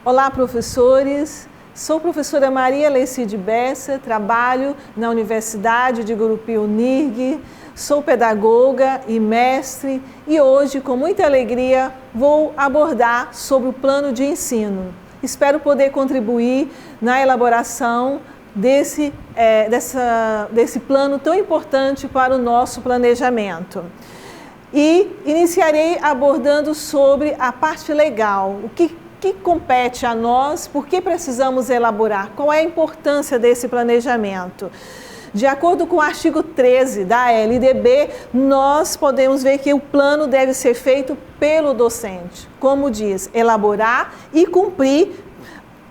Olá, professores. Sou professora Maria Lecide Bessa, trabalho na Universidade de Gurupi-Unirg, sou pedagoga e mestre e hoje, com muita alegria, vou abordar sobre o plano de ensino. Espero poder contribuir na elaboração desse plano tão importante para o nosso planejamento. E iniciarei abordando sobre a parte legal, o que compete a nós, por que precisamos elaborar, qual é a importância desse planejamento. De acordo com o artigo 13 da LDB, nós podemos ver que o plano deve ser feito pelo docente. Como diz, elaborar e cumprir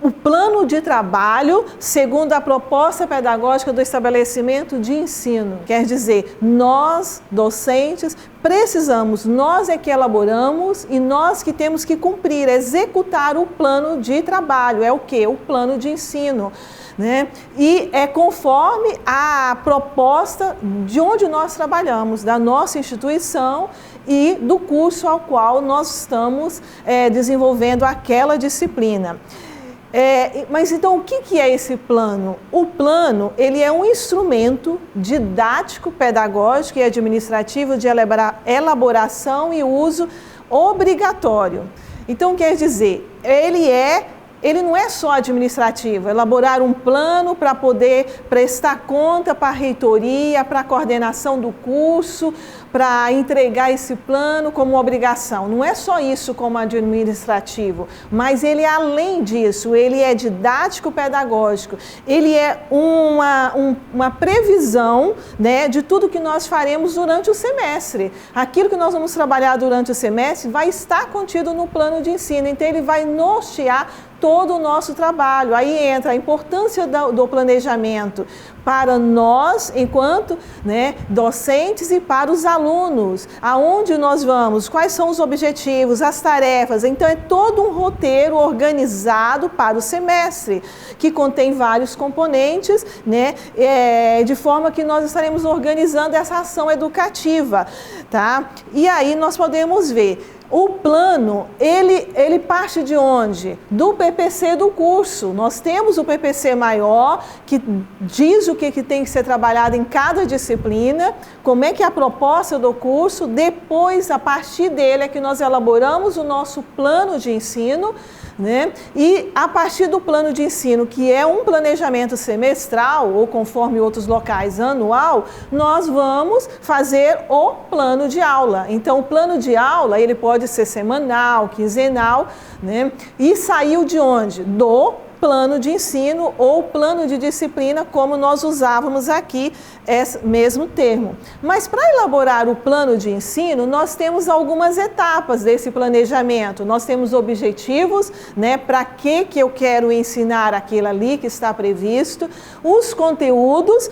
o plano de trabalho segundo a proposta pedagógica do estabelecimento de ensino. Quer dizer, nós, docentes, precisamos, nós é que elaboramos e nós que temos que cumprir, executar o plano de trabalho. É o quê? O plano de ensino. Né? E é conforme a proposta de onde nós trabalhamos, da nossa instituição e do curso ao qual nós estamos desenvolvendo aquela disciplina. Mas então o que é esse plano? O plano, ele é um instrumento didático, pedagógico e administrativo de elaboração e uso obrigatório. Então quer dizer, ele não é só administrativo, elaborar um plano para poder prestar conta para a reitoria, para a coordenação do curso, para entregar esse plano como obrigação. Não é só isso como administrativo, mas ele além disso, ele é didático pedagógico, ele é uma previsão, né, de tudo que nós faremos durante o semestre. Aquilo que nós vamos trabalhar durante o semestre vai estar contido no plano de ensino, então ele vai nortear todo o nosso trabalho. Aí entra a importância do planejamento para nós, enquanto docentes, e para os alunos. Aonde nós vamos, quais são os objetivos, as tarefas. Então é todo um roteiro organizado para o semestre, que contém vários componentes, de forma que nós estaremos organizando essa ação educativa. Tá? E aí nós podemos ver, o plano, ele parte de onde? Do PPC do curso. Nós temos o PPC maior, que diz o que tem que ser trabalhado em cada disciplina, como é que é a proposta do curso. Depois, a partir dele, é que nós elaboramos o nosso plano de ensino, E a partir do plano de ensino, que é um planejamento semestral, ou conforme outros locais, anual, nós vamos fazer o plano de aula. Então, o plano de aula, ele pode ser semanal, quinzenal, E saiu de onde? Do plano de ensino ou plano de disciplina, como nós usávamos aqui, esse mesmo termo. Mas para elaborar o plano de ensino, nós temos algumas etapas desse planejamento. Nós temos objetivos, para que eu quero ensinar aquilo ali que está previsto, os conteúdos,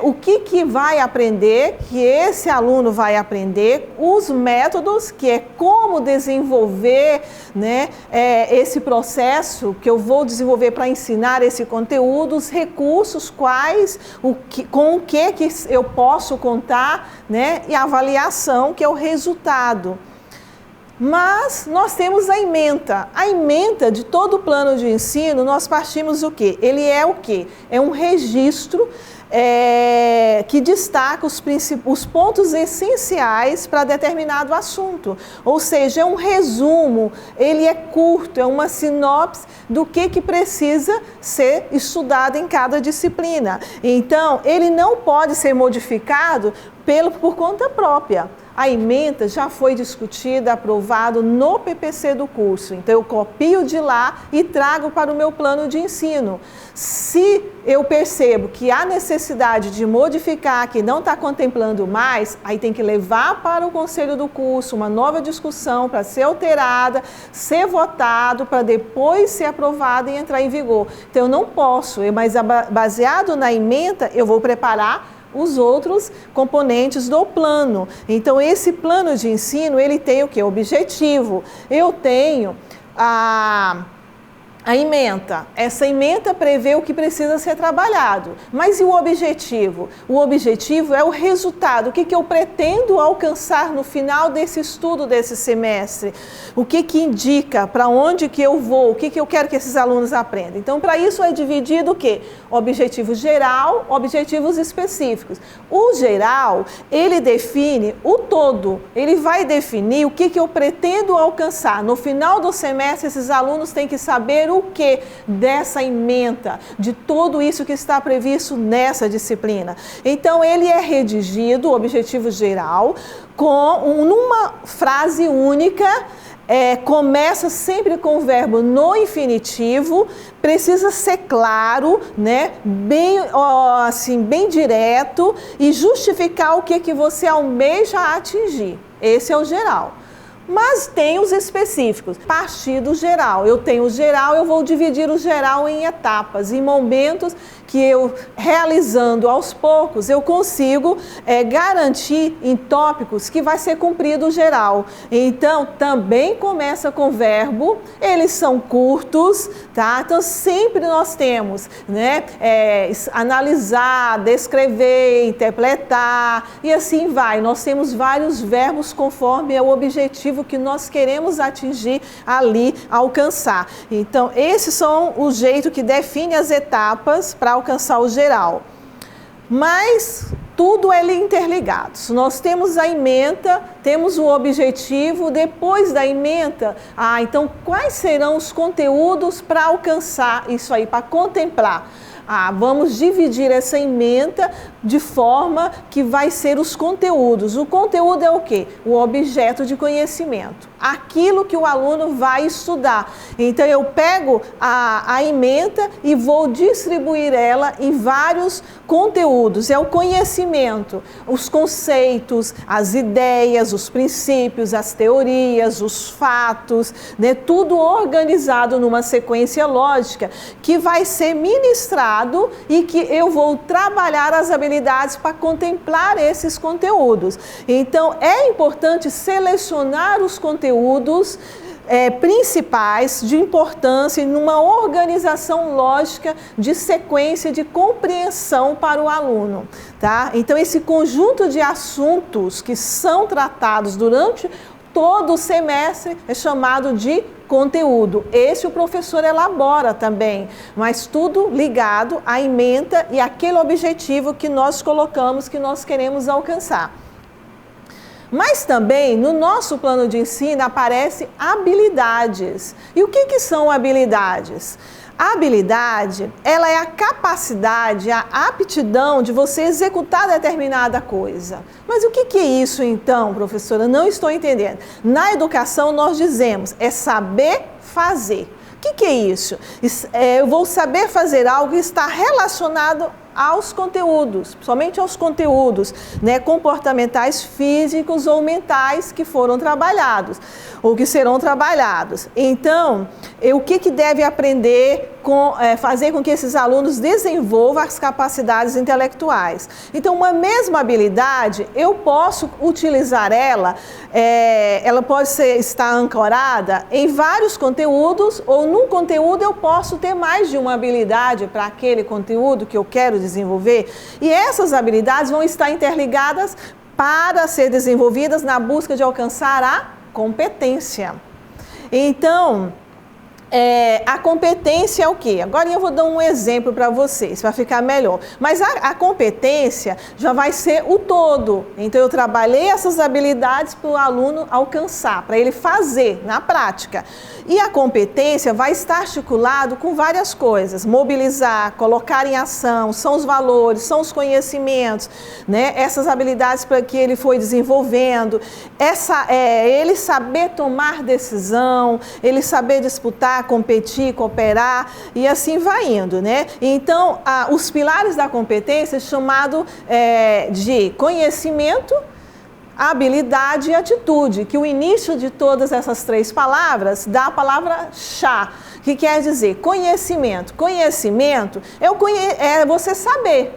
o que vai aprender, que esse aluno vai aprender, os métodos, que é como desenvolver, esse processo que eu vou desenvolver para ensinar esse conteúdo, os recursos, com o que eu posso contar, e a avaliação, que é o resultado. Mas nós temos a ementa. A ementa de todo o plano de ensino, nós partimos o quê? Ele é o quê? É um registro que destaca os pontos essenciais para determinado assunto. Ou seja, é um resumo, ele é curto, é uma sinopse do que precisa ser estudado em cada disciplina. Então, ele não pode ser modificado por conta própria. A ementa já foi discutida, aprovado no PPC do curso. Então, eu copio de lá e trago para o meu plano de ensino. Se eu percebo que há necessidade de modificar, que não está contemplando mais, aí tem que levar para o conselho do curso uma nova discussão para ser alterada, ser votado, para depois ser aprovado e entrar em vigor. Então, eu não posso, mas baseado na ementa, eu vou preparar os outros componentes do plano. Então, esse plano de ensino, ele tem o quê? Objetivo. Eu tenho A ementa. Essa ementa prevê o que precisa ser trabalhado. Mas e o objetivo? O objetivo é o resultado. O que eu pretendo alcançar no final desse estudo, desse semestre? O que indica? Para onde que eu vou? O que eu quero que esses alunos aprendam? Então, para isso é dividido o quê? Objetivo geral, objetivos específicos. O geral, ele define o todo. Ele vai definir o que eu pretendo alcançar. No final do semestre, esses alunos têm que saber o que dessa ementa, de tudo isso que está previsto nessa disciplina. Então, ele é redigido, o objetivo geral, numa frase única. Começa sempre com o verbo no infinitivo, precisa ser claro, né? Bem direto e justificar o que você almeja atingir. Esse é o geral. Mas tem os específicos. A partir do geral, eu tenho o geral, eu vou dividir o geral em etapas, em momentos que eu, realizando aos poucos, eu consigo garantir em tópicos que vai ser cumprido o geral. Então, também começa com verbo, eles são curtos, tá? Então, sempre nós temos, né? Analisar, descrever, interpretar, e assim vai. Nós temos vários verbos conforme é o objetivo que nós queremos atingir ali, alcançar. Então, esses são o jeito que define as etapas para alcançar o geral. Mas tudo é interligado. Nós temos a ementa, temos o objetivo, depois da ementa, então quais serão os conteúdos para alcançar isso aí, para contemplar? Vamos dividir essa ementa de forma que vai ser os conteúdos. O conteúdo é o quê? O objeto de conhecimento. Aquilo que o aluno vai estudar. Então, eu pego a ementa e vou distribuir ela em vários conteúdos. É o conhecimento, os conceitos, as ideias, os princípios, as teorias, os fatos, né? Tudo organizado numa sequência lógica que vai ser ministrado e que eu vou trabalhar as habilidades para contemplar esses conteúdos. Então, é importante selecionar os conteúdos principais de importância numa organização lógica de sequência de compreensão para o aluno, tá? Então, esse conjunto de assuntos que são tratados durante todo o semestre é chamado de conteúdo. Esse o professor elabora também, mas tudo ligado à ementa e àquele objetivo que nós colocamos, que nós queremos alcançar. Mas também no nosso plano de ensino aparecem habilidades. E o que são habilidades? A habilidade, ela é a capacidade, a aptidão de você executar determinada coisa. Mas o que é isso então, professora? Não estou entendendo. Na educação nós dizemos, é saber fazer. O que é isso? Eu vou saber fazer algo que está relacionado aos conteúdos, somente aos conteúdos, né, comportamentais, físicos ou mentais que foram trabalhados, ou que serão trabalhados. Então, o que deve aprender, fazer com que esses alunos desenvolvam as capacidades intelectuais. Então, uma mesma habilidade, eu posso utilizar ela pode estar ancorada em vários conteúdos, ou num conteúdo eu posso ter mais de uma habilidade para aquele conteúdo que eu quero desenvolver, e essas habilidades vão estar interligadas para ser desenvolvidas na busca de alcançar a competência. Então, a competência é o quê? Agora eu vou dar um exemplo para vocês, para ficar melhor. Mas a competência já vai ser o todo. Então, eu trabalhei essas habilidades para o aluno alcançar, para ele fazer na prática. E a competência vai estar articulado com várias coisas. Mobilizar, colocar em ação, são os valores, são os conhecimentos, né? Essas habilidades para que ele foi desenvolvendo. Ele saber tomar decisão, ele saber disputar, competir, cooperar, e assim vai indo, né? Então, os pilares da competência chamado de conhecimento, habilidade e atitude, que o início de todas essas três palavras dá a palavra chá, que quer dizer conhecimento. Conhecimento é você saber.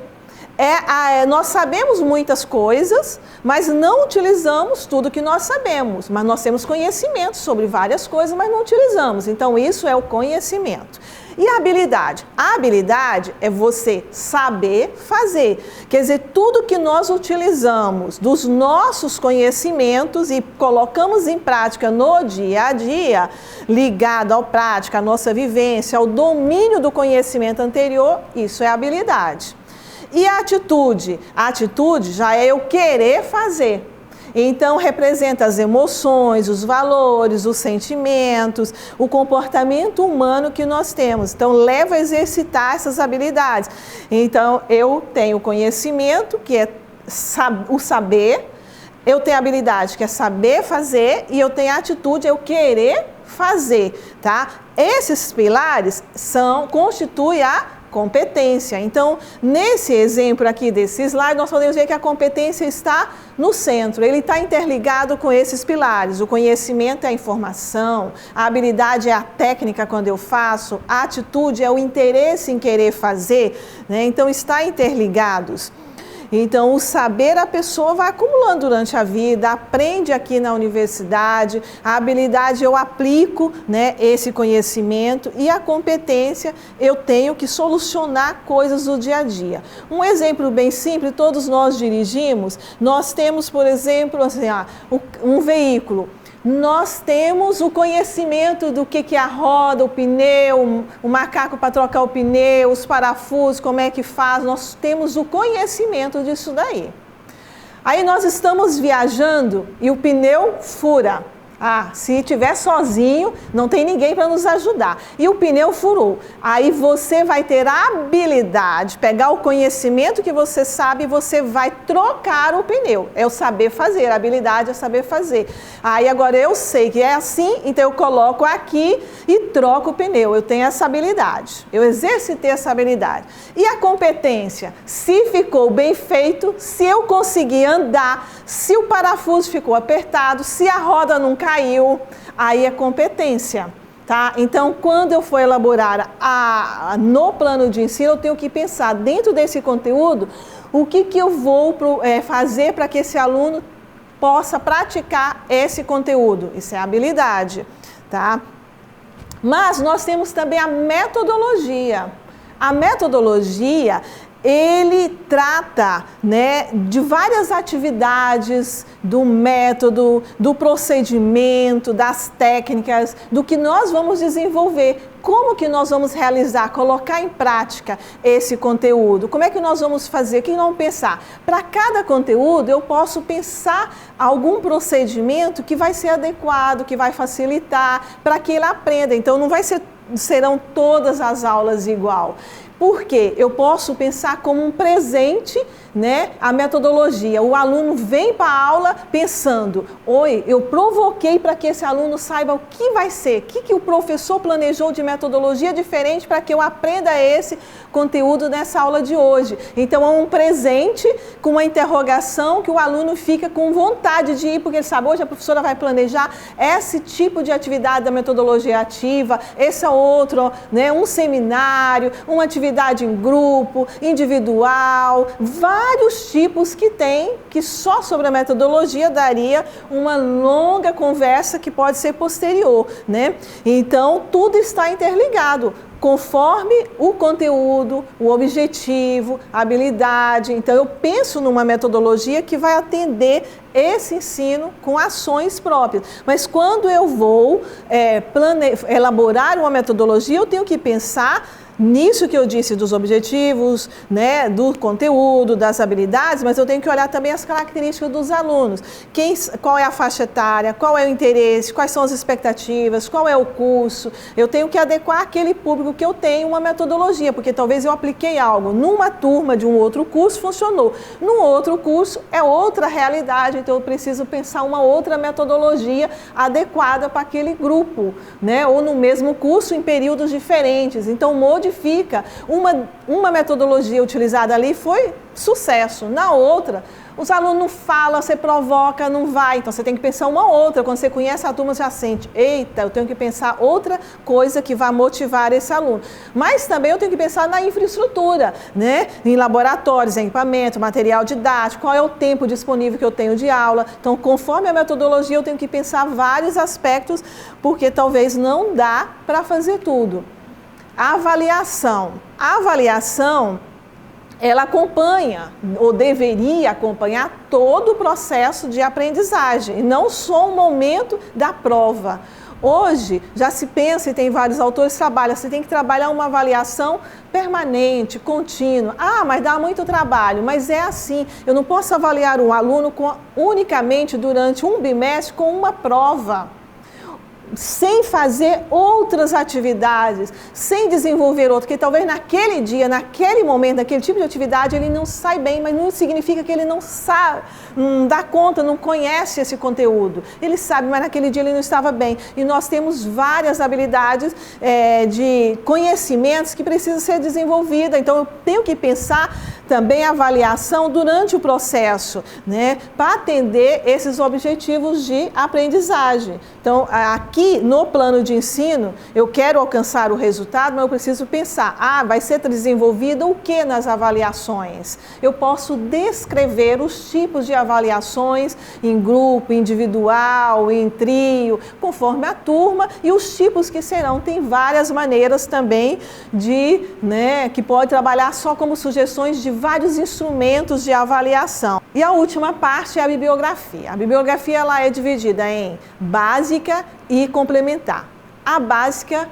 Nós sabemos muitas coisas, mas não utilizamos tudo que nós sabemos. Mas nós temos conhecimento sobre várias coisas, mas não utilizamos. Então, isso é o conhecimento. E a habilidade? A habilidade é você saber fazer. Quer dizer, tudo que nós utilizamos dos nossos conhecimentos e colocamos em prática no dia a dia, ligado à prática, à nossa vivência, ao domínio do conhecimento anterior, isso é habilidade. E a atitude? A atitude já é eu querer fazer. Então, representa as emoções, os valores, os sentimentos, o comportamento humano que nós temos. Então, leva a exercitar essas habilidades. Então, eu tenho conhecimento, que é o saber, eu tenho habilidade, que é saber fazer, e eu tenho a atitude, é eu querer fazer, tá? Esses pilares constituem a competência. Então, nesse exemplo aqui desse slide, nós podemos ver que a competência está no centro. Ele está interligado com esses pilares. O conhecimento é a informação, a habilidade é a técnica quando eu faço, a atitude é o interesse em querer fazer, né? Então, está interligados. Então, o saber a pessoa vai acumulando durante a vida, aprende aqui na universidade, a habilidade eu aplico, né, esse conhecimento, e a competência eu tenho que solucionar coisas do dia a dia. Um exemplo bem simples, todos nós dirigimos, nós temos, por exemplo, assim, um veículo. Nós temos o conhecimento do que é a roda, o pneu, o macaco para trocar o pneu, os parafusos, como é que faz, nós temos o conhecimento disso daí. Aí nós estamos viajando e o pneu fura. Se estiver sozinho, não tem ninguém para nos ajudar. E o pneu furou. Aí você vai ter a habilidade, pegar o conhecimento que você sabe e você vai trocar o pneu. É o saber fazer, a habilidade é saber fazer. Aí agora eu sei que é assim, então eu coloco aqui e troco o pneu. Eu tenho essa habilidade. Eu exercitei essa habilidade. E a competência? Se ficou bem feito, se eu conseguir andar, se o parafuso ficou apertado, se a roda não caiu, aí é competência, tá? Então, quando eu for elaborar no plano de ensino, eu tenho que pensar dentro desse conteúdo, o que eu vou fazer para que esse aluno possa praticar esse conteúdo. Isso é habilidade, tá? Mas nós temos também a metodologia. A metodologia, ele trata, né, de várias atividades, do método, do procedimento, das técnicas, do que nós vamos desenvolver. Como que nós vamos realizar, colocar em prática esse conteúdo? Como é que nós vamos fazer? O que nós vamos pensar? Para cada conteúdo, eu posso pensar algum procedimento que vai ser adequado, que vai facilitar para que ele aprenda. Então, não serão todas as aulas igual. Porque eu posso pensar como um presente, né, a metodologia. O aluno vem para a aula pensando, eu provoquei para que esse aluno saiba o que vai ser, o que o professor planejou de metodologia diferente para que eu aprenda esse conteúdo nessa aula de hoje. Então, é um presente com uma interrogação que o aluno fica com vontade de ir, porque ele sabe, hoje a professora vai planejar esse tipo de atividade da metodologia ativa, esse é outro, né, um seminário, uma atividade em grupo, individual, vários tipos que tem, que só sobre a metodologia daria uma longa conversa que pode ser posterior, né? Então, tudo está interligado, conforme o conteúdo, o objetivo, a habilidade. Então, eu penso numa metodologia que vai atender esse ensino com ações próprias. Mas quando eu vou elaborar uma metodologia, eu tenho que pensar nisso que eu disse dos objetivos, né, do conteúdo, das habilidades, mas eu tenho que olhar também as características dos alunos. Qual é a faixa etária, qual é o interesse, quais são as expectativas, qual é o curso. Eu tenho que adequar aquele público que eu tenho uma metodologia, porque talvez eu apliquei algo numa turma de um outro curso, funcionou. Num outro curso é outra realidade, então eu preciso pensar uma outra metodologia adequada para aquele grupo, né? Ou no mesmo curso em períodos diferentes. Então, modifica. Uma metodologia utilizada ali foi sucesso, na outra Os alunos não falam, você provoca, não vai. Então você tem que pensar uma outra. Quando você conhece a turma, você já sente, eita, eu tenho que pensar outra coisa que vai motivar esse aluno. Mas também eu tenho que pensar na infraestrutura, né? Em laboratórios, em equipamento, material didático, qual é o tempo disponível que eu tenho de aula. Então, conforme a metodologia, eu tenho que pensar vários aspectos, porque talvez não dá para fazer tudo. A avaliação. A avaliação, ela acompanha, ou deveria acompanhar, todo o processo de aprendizagem, e não só o momento da prova. Hoje, já se pensa, e tem vários autores que trabalham, você tem que trabalhar uma avaliação permanente, contínua. Ah, mas dá muito trabalho, mas é assim, eu não posso avaliar um aluno unicamente durante um bimestre com uma prova, sem fazer outras atividades, sem desenvolver outro, porque talvez naquele dia, naquele momento, naquele tipo de atividade, ele não sai bem, mas não significa que ele não sabe, não dá conta, não conhece esse conteúdo. Ele sabe, mas naquele dia ele não estava bem. E nós temos várias habilidades de conhecimentos que precisam ser desenvolvidas. Então, eu tenho que pensar também a avaliação durante o processo, né, para atender esses objetivos de aprendizagem. Então, aqui no plano de ensino, eu quero alcançar o resultado, mas eu preciso pensar, vai ser desenvolvido o que nas avaliações? Eu posso descrever os tipos de avaliações em grupo, individual, em trio, conforme a turma e os tipos que serão. Tem várias maneiras também de, né, que pode trabalhar só como sugestões de vários instrumentos de avaliação. E a última parte é a bibliografia. A bibliografia ela é dividida em básica e complementar. A básica,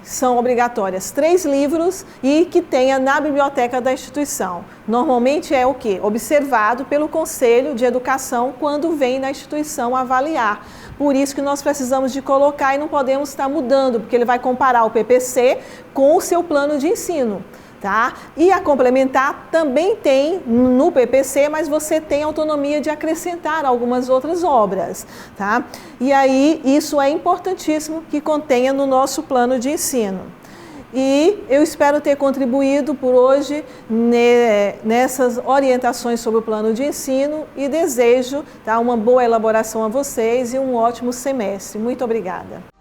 são obrigatórias 3 livros e que tenha na biblioteca da instituição. Normalmente é o quê? Observado pelo Conselho de Educação quando vem na instituição avaliar. Por isso que nós precisamos de colocar e não podemos estar mudando, porque ele vai comparar o PPC com o seu plano de ensino. Tá? E a complementar também tem no PPC, mas você tem autonomia de acrescentar algumas outras obras. Tá? E aí isso é importantíssimo que contenha no nosso plano de ensino. E eu espero ter contribuído por hoje nessas orientações sobre o plano de ensino e desejo uma boa elaboração a vocês e um ótimo semestre. Muito obrigada.